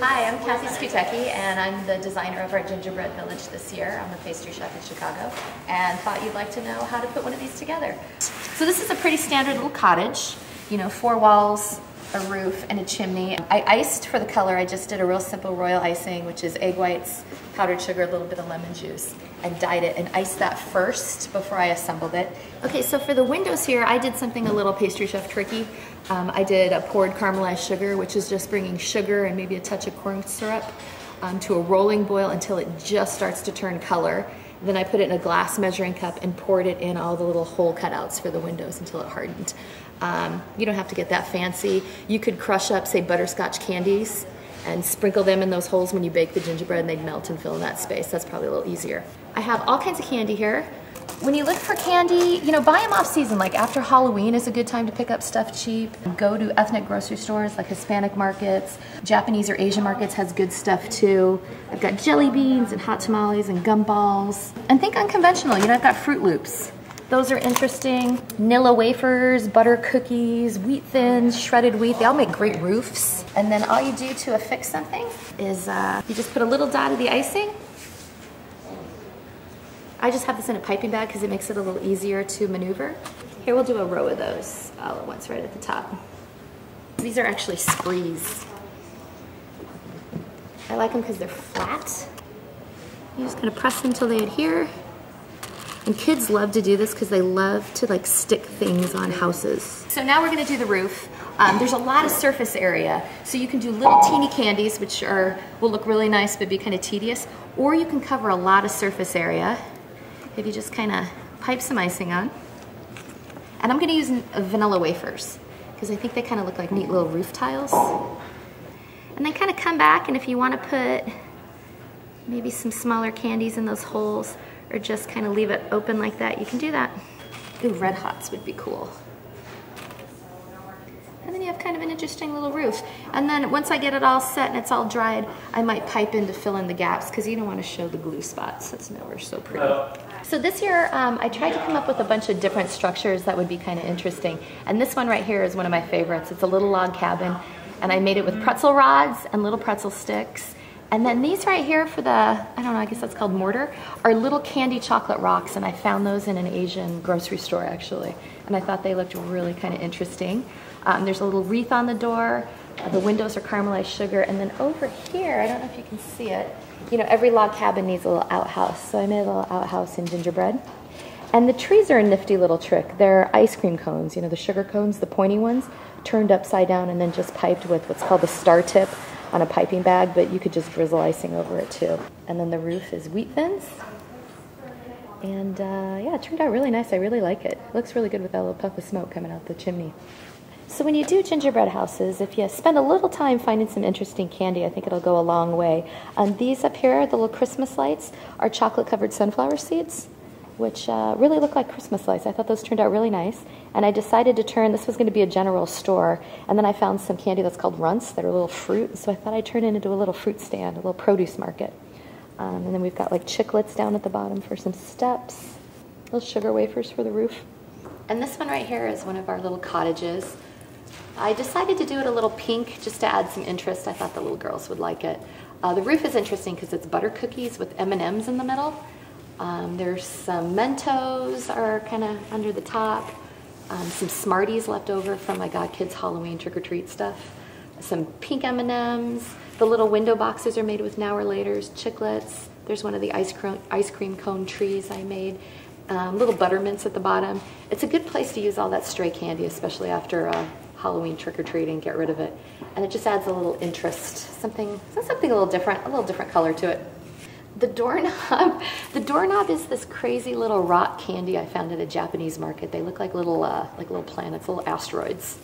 Hi, I'm Kathy Skutecki, and I'm the designer over at Gingerbread Village this year. I'm a pastry chef in Chicago, and thought you'd like to know how to put one of these together. So this is a pretty standard little cottage, you know, 4 walls, a roof, and a chimney. I iced for the color. I just did a real simple royal icing, which is egg whites, powdered sugar, a little bit of lemon juice, and dyed it and iced that first before I assembled it. Okay, so for the windows here, I did something a little pastry chef tricky. I did a poured caramelized sugar, which is just bringing sugar and maybe a touch of corn syrup to a rolling boil until it just starts to turn color. Then I put it in a glass measuring cup and poured it in all the little hole cutouts for the windows until it hardened. You don't have to get that fancy. You could crush up, say, butterscotch candies and sprinkle them in those holes when you bake the gingerbread, and they'd melt and fill in that space. That's probably a little easier. I have all kinds of candy here. When you look for candy, you know, buy them off season. Like after Halloween is a good time to pick up stuff cheap. Go to ethnic grocery stores like Hispanic markets. Japanese or Asian markets has good stuff too. I've got jelly beans and hot tamales and gumballs. And think unconventional, you know, I've got Fruit Loops. Those are interesting. Nilla wafers, butter cookies, wheat thins, shredded wheat. They all make great roofs. And then all you do to affix something is you just put a little dot of the icing. I just have this in a piping bag because it makes it a little easier to maneuver. Here, we'll do a row of those all at once right at the top. These are actually sprees. I like them because they're flat. You just kind of press them until they adhere. And kids love to do this because they love to like stick things on houses. So now we're gonna do the roof. There's a lot of surface area. So you can do little teeny candies, which will look really nice but be kind of tedious. Or you can cover a lot of surface area if you just kind of pipe some icing on. And I'm gonna use vanilla wafers because I think they kind of look like neat little roof tiles. And then kind of come back, and if you wanna put maybe some smaller candies in those holes, or just kind of leave it open like that, you can do that. Ooh, red hots would be cool. And then you have kind of an interesting little roof. And then once I get it all set and it's all dried, I might pipe in to fill in the gaps because you don't want to show the glue spots. That's never so pretty. So this year, I tried to come up with a bunch of different structures that would be kind of interesting. And this one right here is one of my favorites. It's a little log cabin, and I made it with pretzel rods and little pretzel sticks. And then these right here for the, I don't know, I guess that's called mortar, are little candy chocolate rocks, and I found those in an Asian grocery store actually. And I thought they looked really kind of interesting. There's a little wreath on the door. The windows are caramelized sugar. And then over here, I don't know if you can see it, you know, every log cabin needs a little outhouse. So I made a little outhouse in gingerbread. And the trees are a nifty little trick. They're ice cream cones, you know, the sugar cones, the pointy ones, turned upside down and then just piped with what's called the star tip on a piping bag, but you could just drizzle icing over it too. And then the roof is wheat thins. And yeah, it turned out really nice. I really like it. It looks really good with that little puff of smoke coming out the chimney. So when you do gingerbread houses, if you spend a little time finding some interesting candy, I think it'll go a long way. These up here, the little Christmas lights, are chocolate-covered sunflower seeds, which really look like Christmas lights. I thought those turned out really nice. And I decided to turn, this was going to be a general store, and then I found some candy that's called runts that are little fruit, so I thought I'd turn it into a little fruit stand, a little produce market. And then we've got like chiclets down at the bottom for some steps, little sugar wafers for the roof. And this one right here is one of our little cottages. I decided to do it a little pink just to add some interest. I thought the little girls would like it. The roof is interesting because it's butter cookies with M&Ms in the middle. There's some Mentos are kind of under the top. Some Smarties left over from my kids' Halloween trick-or-treat stuff. Some pink M&Ms. The little window boxes are made with Now or Later's, chiclets. There's one of the ice cream cone trees I made. Little buttermints at the bottom. It's a good place to use all that stray candy, especially after Halloween trick-or-treating, get rid of it. And it just adds a little interest, something a little different color to it. The doorknob is this crazy little rock candy I found at a Japanese market. They look like little planets, little asteroids.